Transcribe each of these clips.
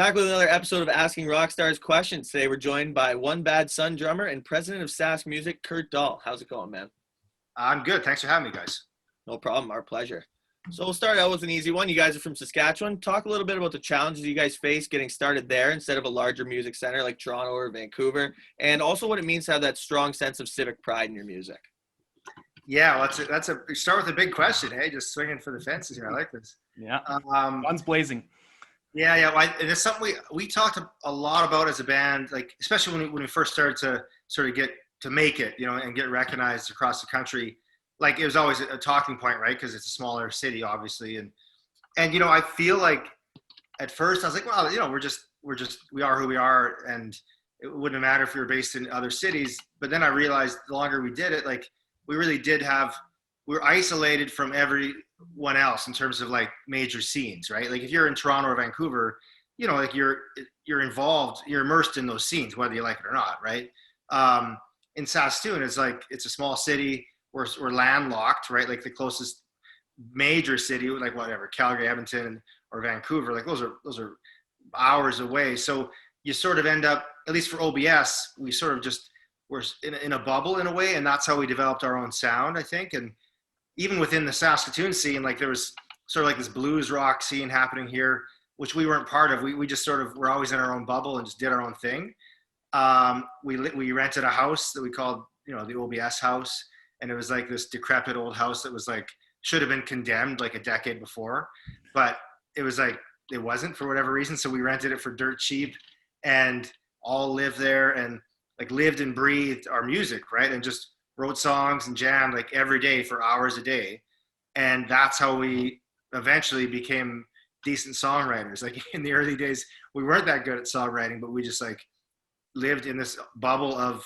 Back with another episode of Asking Rockstars Questions. Today we're joined by One Bad Son drummer and president of Sask Music, Kurt Dahl. How's it going, man? I'm good. Thanks for having me, guys. No problem. Our pleasure. So we'll start out with an easy one. You guys are from Saskatchewan. Talk a little bit about the challenges you guys face getting started there instead of a larger music center like Toronto or Vancouver, and also what it means to have that strong sense of civic pride in your music. Yeah, well, we start with a big question, hey? Just swinging for the fences here. I like this. Yeah, guns blazing. Yeah. Well, and it's something we talked a lot about as a band, like especially when we first started to sort of get to make it, and get recognized across the country. Like it was always a talking point, right? Because it's a smaller city, obviously, and I feel like at first I was like, well, we are who we are, and it wouldn't matter if we were based in other cities. But then I realized the longer we did it, like we really we're isolated from everyone else in terms of like major scenes, right? Like if you're in Toronto or Vancouver, like you're involved, you're immersed in those scenes, whether you like it or not, right? In Saskatchewan, it's a small city. We're landlocked, right? Like the closest major city, like whatever, Calgary, Edmonton, or Vancouver, like those are hours away. So you sort of end up, at least for OBS, we're in a bubble in a way, and that's how we developed our own sound, I think. And even within the Saskatoon scene, like there was sort of like this blues rock scene happening here, which we weren't part of. We just sort of were always in our own bubble and just did our own thing. We rented a house that we called, the OBS house. And it was like this decrepit old house that was like, should have been condemned like a decade before, but it was like, it wasn't for whatever reason. So we rented it for dirt cheap and all lived there and like lived and breathed our music, right? And just wrote songs and jammed like every day for hours a day. And that's how we eventually became decent songwriters. Like in the early days, we weren't that good at songwriting, but we just like lived in this bubble of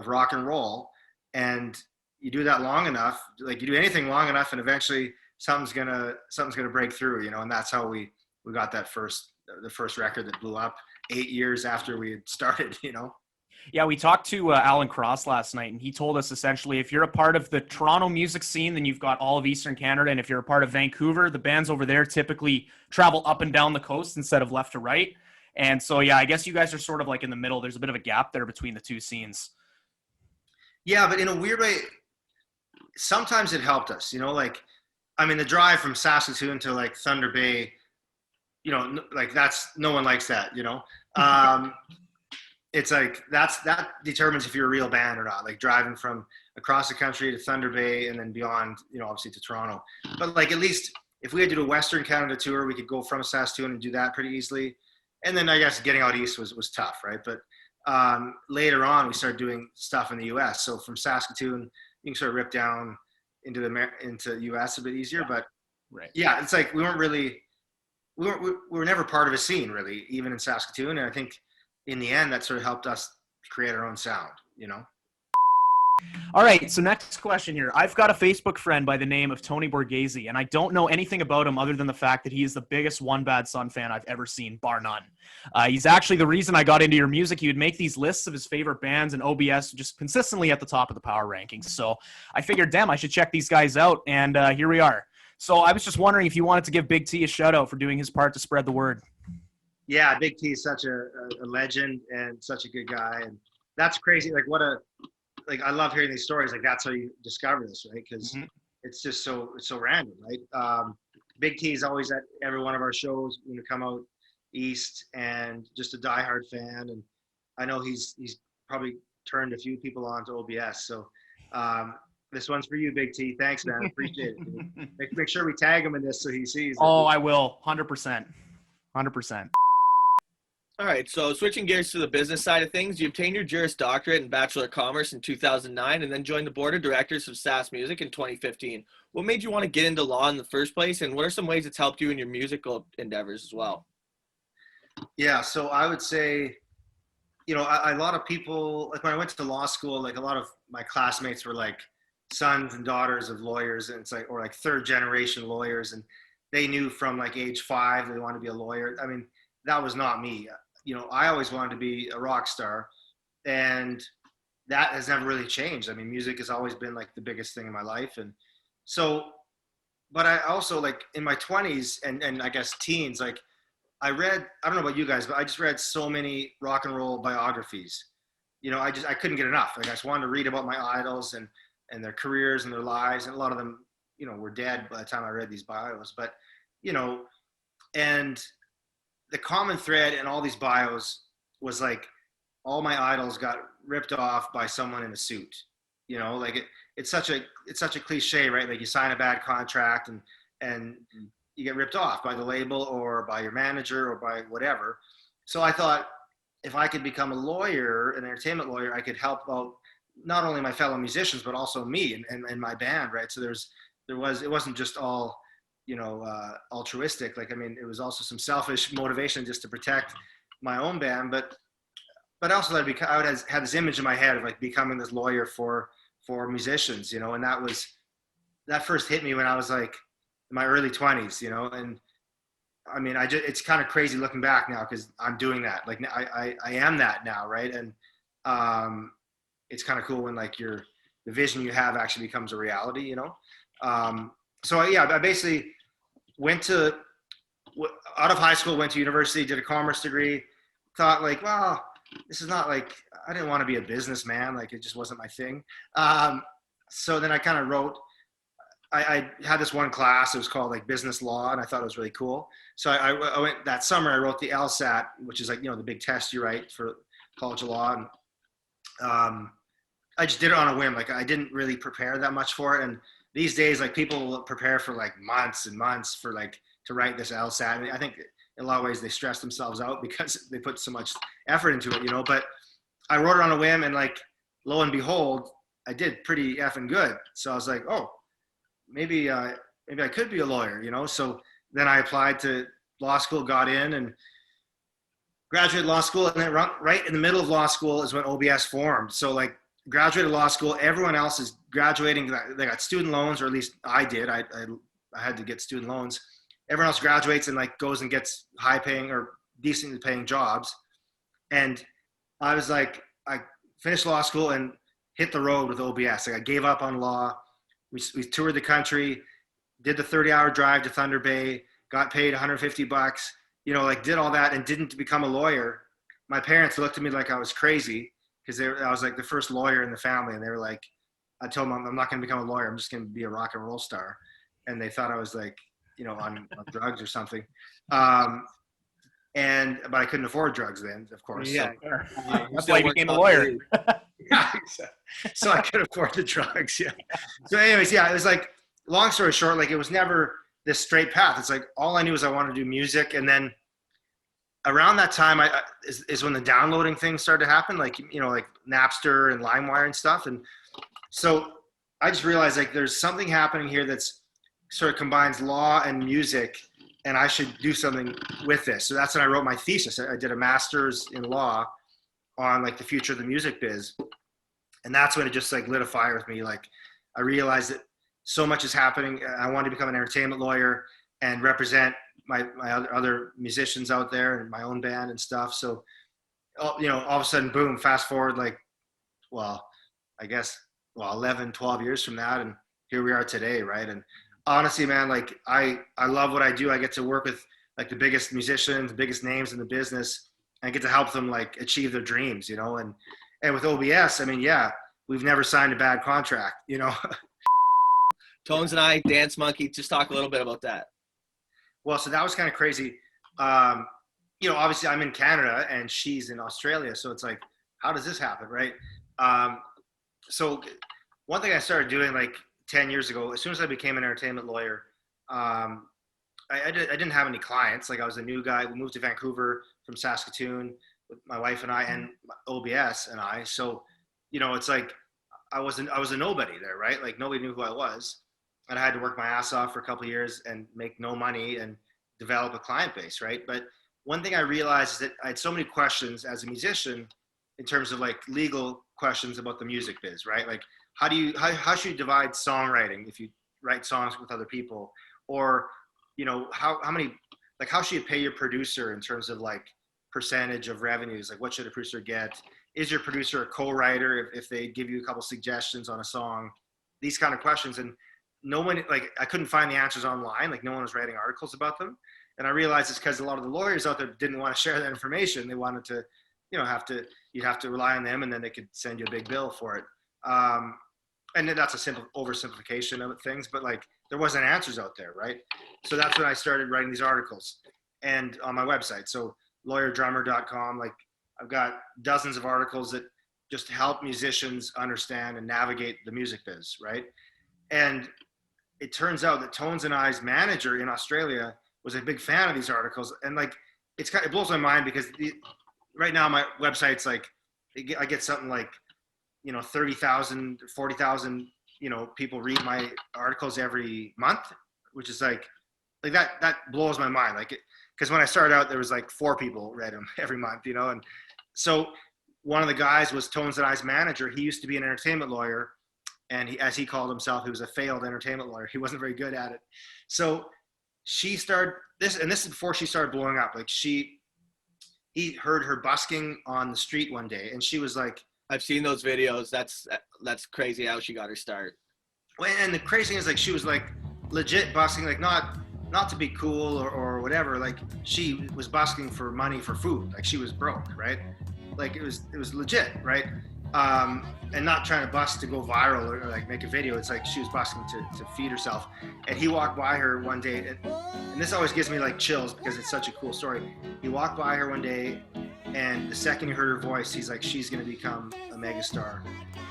rock and roll. And you do that long enough, like you do anything long enough, and eventually something's gonna break through, and that's how we got the first record that blew up 8 years after we had started, Yeah, we talked to Alan Cross last night, and he told us essentially if you're a part of the Toronto music scene, then you've got all of Eastern Canada, and if you're a part of Vancouver, the bands over there typically travel up and down the coast instead of left to right. And so, yeah, I guess you guys are sort of like in the middle. There's a bit of a gap there between the two scenes. Yeah, but in a weird way, sometimes it helped us, the drive from Saskatoon to like Thunder Bay, like that's, no one likes that, it's like, that determines if you're a real band or not, like driving from across the country to Thunder Bay and then beyond, obviously to Toronto. But like, at least if we had to do a Western Canada tour, we could go from Saskatoon and do that pretty easily. And then I guess getting out east was tough, right? But later on, we started doing stuff in the US. So from Saskatoon, you can sort of rip down into US a bit easier, yeah. But right. Yeah, it's like we were never part of a scene really, even in Saskatoon. And I think in the end, that sort of helped us create our own sound, All right, so next question here. I've got a Facebook friend by the name of Tony Borghese, and I don't know anything about him other than the fact that he is the biggest One Bad Son fan I've ever seen, bar none. He's actually the reason I got into your music. He would make these lists of his favorite bands, and OBS just consistently at the top of the power rankings. So I figured, damn, I should check these guys out, and here we are. So I was just wondering if you wanted to give Big T a shout-out for doing his part to spread the word. Yeah, Big T is such a legend and such a good guy, and that's crazy. Like I love hearing these stories. Like that's how you discover this, right? Because it's just so random, right? Big T is always at every one of our shows when we come out east, and just a diehard fan. And I know he's probably turned a few people on to OBS. So this one's for you, Big T. Thanks, man. Appreciate it. Make sure we tag him in this so he sees. Oh, I will. 100%. 100%. All right, so switching gears to the business side of things, you obtained your Juris Doctorate in Bachelor of Commerce in 2009 and then joined the board of directors of Sask Music in 2015. What made you want to get into law in the first place, and what are some ways it's helped you in your musical endeavors as well? Yeah, so I would say, a lot of people, like when I went to law school, like a lot of my classmates were like sons and daughters of lawyers, and it's like, or like third generation lawyers, and they knew from like age 5 they wanted to be a lawyer. I mean, that was not me. I always wanted to be a rock star, and that has never really changed. I mean, music has always been like the biggest thing in my life. And so, but I also like in my 20s and I guess teens, like I don't know about you guys, but I just read so many rock and roll biographies. You know, I couldn't get enough. Like I just wanted to read about my idols and their careers and their lives. And a lot of them, you know, were dead by the time I read these bios. But, you know, and the common thread in all these bios was like all my idols got ripped off by someone in a suit. You know, like it's such a cliche, right? Like you sign a bad contract and you get ripped off by the label or by your manager or by whatever. So I thought if I could become a lawyer, an entertainment lawyer, I could help out not only my fellow musicians but also me and my band, right? So it wasn't just all, you know, altruistic. Like, I mean, it was also some selfish motivation just to protect my own band, but also that I would have had this image in my head of like becoming this lawyer for musicians, you know, and that first hit me when I was like in my early 20s, you know, and I mean, it's kind of crazy looking back now because I'm doing that. Like I am that now, right? And it's kind of cool when like the vision you have actually becomes a reality, you know. So yeah, I basically out of high school, went to university, did a commerce degree, thought like, well, this is not like, I didn't want to be a businessman. Like it just wasn't my thing. So then I kind of wrote, I had this one class, it was called like business law, and I thought it was really cool. So I went that summer, I wrote the LSAT, which is like, you know, the big test you write for College of Law. And I just did it on a whim. Like I didn't really prepare that much for it. And these days, like people will prepare for like months and months for like to write this LSAT. And I think in a lot of ways they stress themselves out because they put so much effort into it, you know. But I wrote it on a whim, and like lo and behold, I did pretty effing good. So I was like, oh, maybe I could be a lawyer, you know. So then I applied to law school, got in, and graduated law school. And then right in the middle of law school is when OBS formed. So like graduated law school, everyone else is graduating. They got student loans, or at least I did. I had to get student loans. Everyone else graduates and like goes and gets high paying or decently paying jobs. And I was like, I finished law school and hit the road with OBS. Like I gave up on law. We toured the country, did the 30-hour drive to Thunder Bay, got paid $150, you know, like did all that and didn't become a lawyer. My parents looked at me like I was crazy because I was like the first lawyer in the family. And they were like, I told them I'm not going to become a lawyer. I'm just going to be a rock and roll star. And they thought I was like, you know, on drugs or something. But I couldn't afford drugs then, of course. Yeah, so, sure. That's why you became a lawyer. Yeah, so I could afford the drugs. Yeah. So anyways, yeah, it was like, long story short, like it was never this straight path. It's like, all I knew was I wanted to do music. And then around that time is when the downloading thing started to happen, like, you know, like Napster and LimeWire and stuff. And so I just realized like there's something happening here that's sort of combines law and music, and I should do something with this. So that's when I wrote my thesis. I did a master's in law on like the future of the music biz. And that's when it just like lit a fire with me. Like I realized that so much is happening. I wanted to become an entertainment lawyer and represent my other musicians out there and my own band and stuff. So, you know, all of a sudden, boom, fast forward like, well, I guess, 11, 12 years from that. And here we are today. Right. And honestly, man, like I love what I do. I get to work with like the biggest musicians, the biggest names in the business, and I get to help them like achieve their dreams, you know. And with OBS, I mean, yeah, we've never signed a bad contract, you know. Tones and I, Dance Monkey, just talk a little bit about that. Well, so that was kind of crazy. You know, obviously I'm in Canada and she's in Australia. So it's like, how does this happen, right? So one thing I started doing like 10 years ago, as soon as I became an entertainment lawyer, I didn't have any clients. Like I was a new guy. We moved to Vancouver from Saskatchewan with my wife and I and OBS and I. So, you know, it's like I was a nobody there, right? Like nobody knew who I was. And I had to work my ass off for a couple of years and make no money and develop a client base, right? But one thing I realized is that I had so many questions as a musician in terms of like legal questions about the music biz, right? Like how should you divide songwriting if you write songs with other people? Or, you know, how should you pay your producer in terms of like percentage of revenues? Like what should a producer get? Is your producer a co-writer if they give you a couple suggestions on a song? These kind of questions. And no one, like I couldn't find the answers online. Like no one was writing articles about them. And I realized it's because a lot of the lawyers out there didn't want to share that information. They wanted to, you'd have to rely on them, and then they could send you a big bill for it. And then that's a simple oversimplification of things, but like there wasn't answers out there, right? So that's when I started writing these articles and on my website. So lawyerdrummer.com, like I've got dozens of articles that just help musicians understand and navigate the music biz, right? And it turns out that Tones and I's manager in Australia was a big fan of these articles. And like, it blows my mind because right now my website's like, I get something like, 30,000, 40,000, people read my articles every month, which is like that blows my mind. Like, because when I started out, there was like 4 people read them every month, and so one of the guys was Tones and I's manager. He used to be an entertainment lawyer, and as he called himself, he was a failed entertainment lawyer. He wasn't very good at it. So she started this, and this is before she started blowing up. Like he heard her busking on the street one day, and she was like, I've seen those videos. That's crazy how she got her start. And the crazy thing is, like, she was like legit busking, like not to be cool or whatever. Like she was busking for money for food. Like she was broke, right? Like it was legit, right? And not trying to bust to go viral or like make a video. It's like she was busking to feed herself. And he walked by her one day, and this always gives me like chills because it's such a cool story. He walked by her one day, and the second he heard her voice, he's like, she's gonna become a megastar.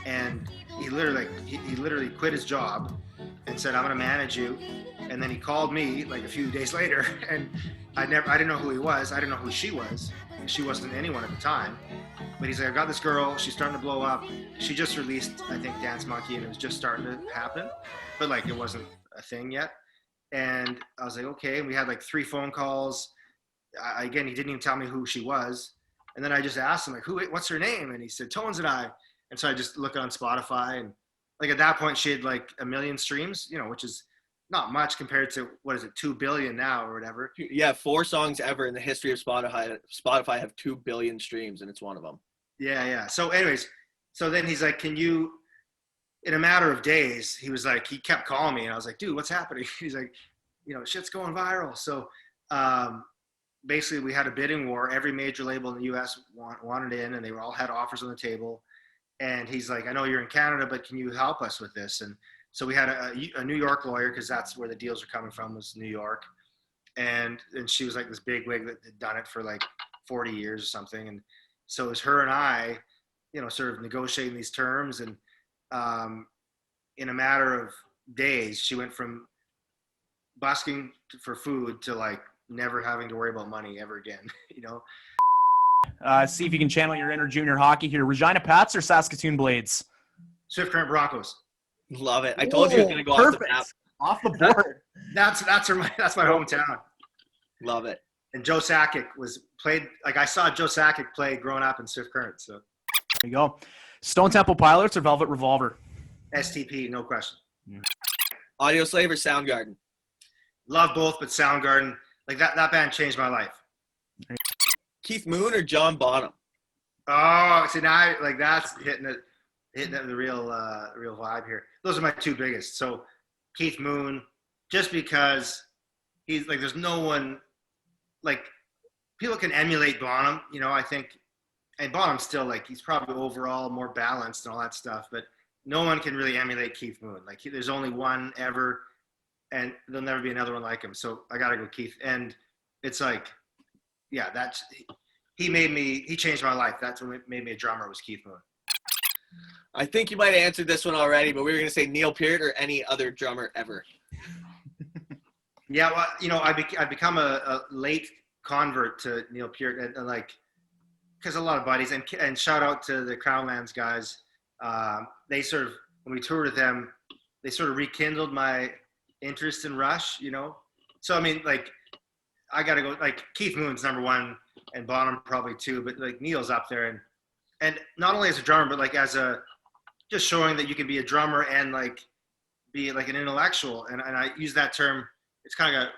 And he literally quit his job and said, I'm gonna manage you. And then he called me like a few days later, and I didn't know who he was. I didn't know who she was. She wasn't anyone at the time. But he's like, I've got this girl, she's starting to blow up. She just released, I think, Dance Monkey, and it was just starting to happen. But like it wasn't a thing yet. And I was like, okay. And we had like 3 phone calls. Again, he didn't even tell me who she was. And then I just asked him, like, what's her name? And he said, Tones and I. And so I just looked on Spotify, and like at that point she had like 1 million streams, which is not much compared to, what is it, 2 billion now or whatever. Yeah, 4 songs ever in the history of Spotify have 2 billion streams, and it's one of them. Yeah. So anyways, so then he's like, can you, in a matter of days, he was like, he kept calling me, and I was like, dude, what's happening? He's like, shit's going viral. So basically we had a bidding war. Every major label in the US wanted in, and they all had offers on the table. And he's like, I know you're in Canada, but can you help us with this? And so we had a New York lawyer, because that's where the deals are coming from, was New York. And she was like this big wig that had done it for like 40 years or something. And so it was her and I, sort of negotiating these terms. And in a matter of days, she went from busking for food to like never having to worry about money ever again, See if you can channel your inner junior hockey here. Regina Pats or Saskatoon Blades? Swift Current Broncos. Love it. I told you it was going to go perfect. off the map. Off the board. That's my hometown. Love it. And Joe Sakic played, like I saw Joe Sakic play growing up in Swift Current. So there you go. Stone Temple Pilots or Velvet Revolver? STP, no question. Audio Slave or Soundgarden? Love both, but Soundgarden, like that band changed my life. Keith Moon or John Bonham? Oh, see now, like that's hitting the real vibe here. Those are my 2 biggest. So Keith Moon, just because he's like, there's no one, like people can emulate Bonham, I think, and Bonham's still like, he's probably overall more balanced and all that stuff, but no one can really emulate Keith Moon. Like there's only one ever, and there'll never be another one like him. So I gotta go Keith. And it's like, yeah, he changed my life. That's what made me a drummer, was Keith Moon. I think you might have answered this one already, but we were going to say Neil Peart or any other drummer ever. Yeah, well, I've become a late convert to Neil Peart, and like, because a lot of buddies, and shout out to the Crownlands guys. They sort of, when we toured with them, they sort of rekindled my interest in Rush, So I mean, like, I got to go, like, Keith Moon's number 1 and Bonham probably 2, but like Neil's up there, and not only as a drummer, but like just showing that you can be a drummer and like be like an intellectual. And I use that term, it's kind of got,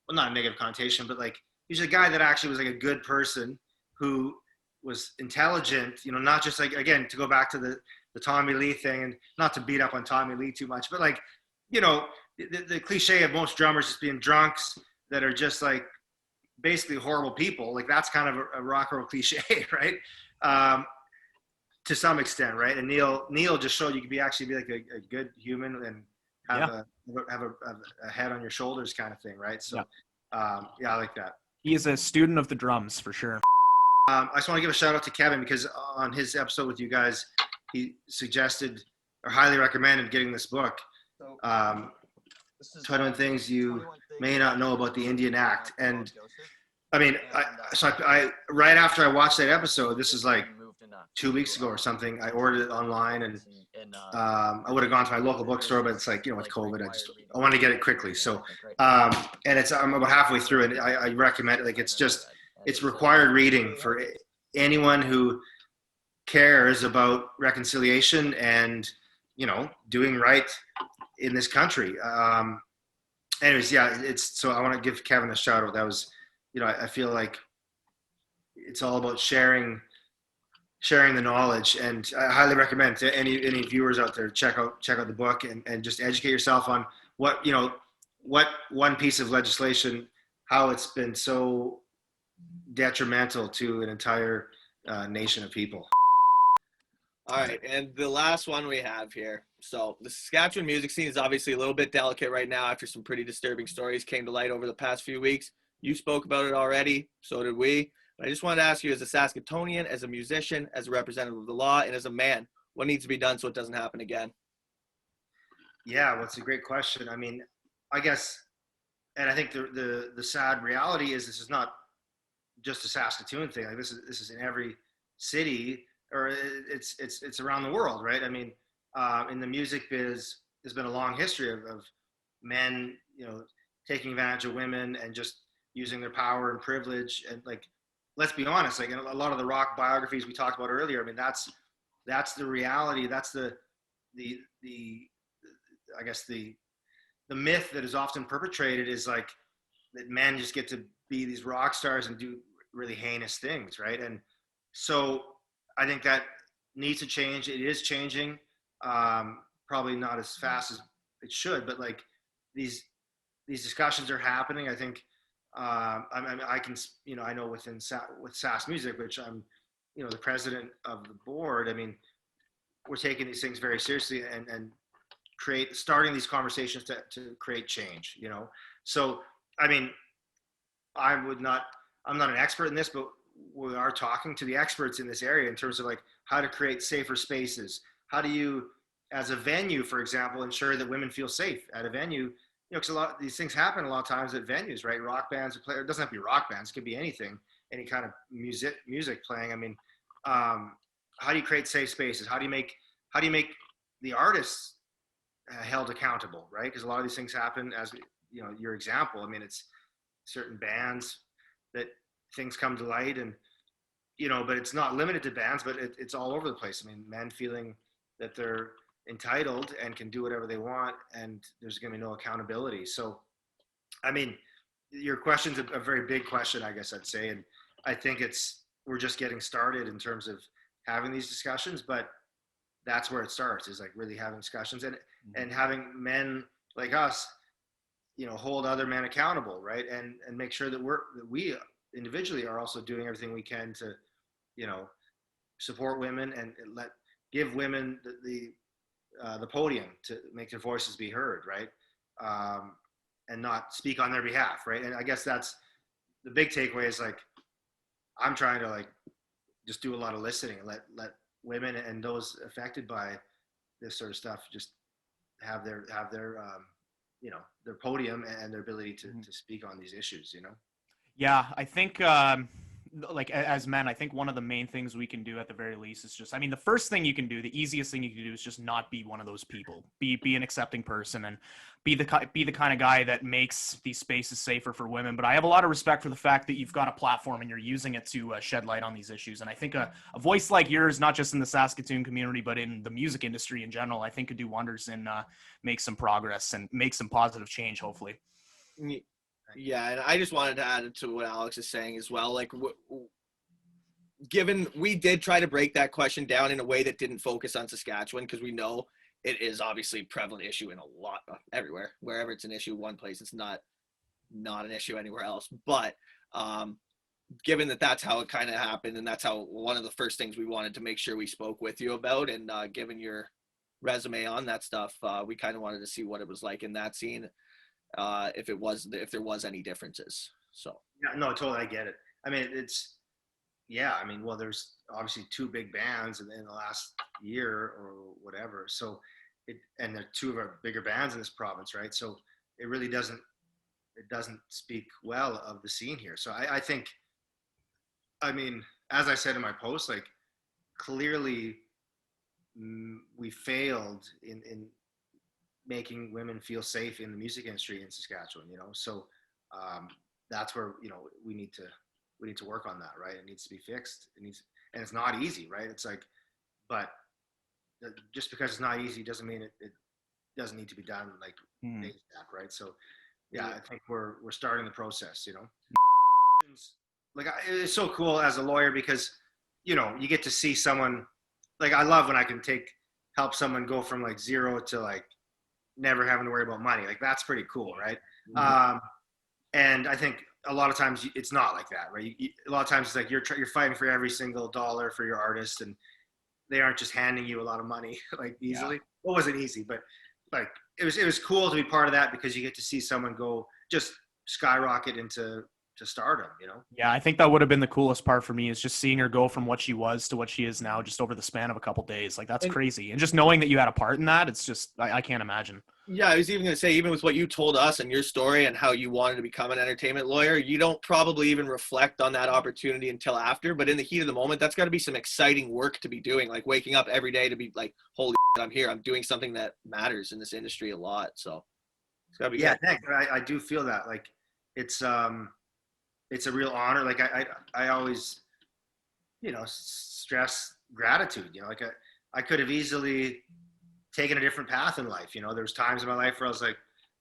well, not a negative connotation, but like he's a guy that actually was like a good person who was intelligent, not just like, again, to go back to the Tommy Lee thing, and not to beat up on Tommy Lee too much, but like, the cliche of most drummers just being drunks, that are just like basically horrible people. Like that's kind of a rock and roll cliche, right? To some extent, right? And Neil just showed you could be like a good human and have a head on your shoulders kind of thing, right? So I like that. He is a student of the drums for sure. I just want to give a shout out to Kevin because on his episode with you guys, he suggested or highly recommended getting this book. 21 things you may not know about the Indian Act. And I mean, I right after I watched that episode, this is like 2 weeks ago or something, I ordered it online, and I would have gone to my local bookstore, but it's like, you know, with COVID, I want to get it quickly. So, and I'm about halfway through it. I recommend it. Like, it's required reading for anyone who cares about reconciliation and, you know, doing right in this country. Anyways, so I want to give Kevin a shout out. That was, you know, I feel like it's all about sharing the knowledge, and I highly recommend to any viewers out there, check out the book and just educate yourself on what one piece of legislation, how it's been so detrimental to an entire nation of people. All right, and the last one we have here. So the Saskatchewan music scene is obviously a little bit delicate right now after some pretty disturbing stories came to light over the past few weeks. You spoke about it already, so did we. But I just wanted to ask you, as a Saskatoonian, as a musician, as a representative of the law, and as a man, what needs to be done so it doesn't happen again? Yeah, well, it's a great question. I mean, I guess, and I think the sad reality is this is not just a Saskatoon thing. Like this is in every city, or it's around the world, right? I mean, in the music biz, there's been a long history of men, you know, taking advantage of women and just using their power and privilege. And like, let's be honest, like in a lot of the rock biographies we talked about earlier, I mean, that's the reality. That's the I guess the myth that is often perpetrated is like that men just get to be these rock stars and do really heinous things, right? And so I think that needs to change. It is changing, probably not as fast as it should, but like these discussions are happening. I think I can, you know, I know with SAS Music, which I'm, you know, the president of the board. I mean, we're taking these things very seriously and starting these conversations to create change, you know? So, I mean, I'm not an expert in this, but we are talking to the experts in this area in terms of like how to create safer spaces. How do you, as a venue, for example, ensure that women feel safe at a venue? You know, because a lot of these things happen a lot of times at venues, right? Rock bands play. It doesn't have to be rock bands. It could be anything, any kind of music playing. I mean, how do you create safe spaces? How do you make the artists held accountable, right? Because a lot of these things happen, as you know, your example. I mean, it's certain bands that things come to light, and you know, but it's not limited to bands, but it's all over the place. I mean, men feeling that they're entitled and can do whatever they want, and there's going to be no accountability. So, I mean, your question's a very big question, I guess I'd say, and I think we're just getting started in terms of having these discussions, but that's where it starts, is like really having discussions and having men like us, you know, hold other men accountable, right? And make sure that we individually are also doing everything we can to, you know, support women and give women the podium to make their voices be heard, right? And not speak on their behalf, right? And I guess that's the big takeaway, is like, I'm trying to like just do a lot of listening and let women and those affected by this sort of stuff just have their you know, their podium and their ability to speak on these issues, you know? Yeah, I think like as men, I think one of the main things we can do at the very least is just, I mean, the first thing you can do, the easiest thing you can do is just not be one of those people. Be an accepting person and be the kind of guy that makes these spaces safer for women. But I have a lot of respect for the fact that you've got a platform and you're using it to shed light on these issues. And I think a voice like yours, not just in the Saskatoon community, but in the music industry in general, I think could do wonders and make some progress and make some positive change, hopefully. Yeah, and I just wanted to add to what Alex is saying as well. Like, given we did try to break that question down in a way that didn't focus on Saskatchewan, because we know it is obviously a prevalent issue in a lot everywhere. Wherever it's an issue, one place it's not. not an issue anywhere else. But given that that's how it kind of happened, and that's how one of the first things we wanted to make sure we spoke with you about, and given your resume on that stuff, we kind of wanted to see what it was like in that scene, if there was any differences. So Yeah, no, totally, I get it. I mean, well, there's obviously two big bands in the last year or whatever. So and they're two of our bigger bands in this province, right? So it really doesn't speak well of the scene here. So I think, I mean, as I said in my post, like clearly we failed in making women feel safe in the music industry in Saskatchewan, So that's where, we need to work on that, right? It needs to be fixed. And it's not easy, right? It's like, but just because it's not easy doesn't mean it doesn't need to be done like ASAP, right? So yeah, I think we're starting the process, Like it's so cool as a lawyer because, you get to see someone, like I love when I can help someone go from like zero to like never having to worry about money. Like that's pretty cool, right? Mm-hmm. And I think a lot of times it's not like that, right? A lot of times it's like you're fighting for every single dollar for your artist, and they aren't just handing you a lot of money like easily. Yeah. It wasn't easy, but like it was cool to be part of that because you get to see someone go just skyrocket into stardom, Yeah, I think that would have been the coolest part for me is just seeing her go from what she was to what she is now, just over the span of a couple days. Like that's crazy, and just knowing that you had a part in that, it's just I can't imagine. Yeah, I was even going to say, even with what you told us and your story and how you wanted to become an entertainment lawyer, you don't probably even reflect on that opportunity until after. But in the heat of the moment, that's got to be some exciting work to be doing, like waking up every day to be like, holy shit, I'm here. I'm doing something that matters in this industry a lot. So it's got to be good. Thanks. I do feel that. Like it's a real honor. Like I always, stress gratitude, like I could have easily taken a different path in life. There was times in my life where I was like,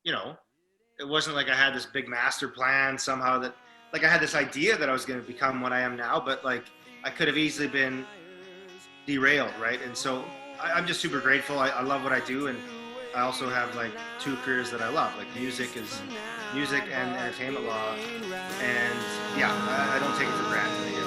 it wasn't like I had this big master plan somehow that like I had this idea that I was going to become what I am now, but like I could have easily been derailed. Right. And so I'm just super grateful. I love what I do. And I also have like two careers that I love, like music and entertainment law. And yeah, I don't take it for granted.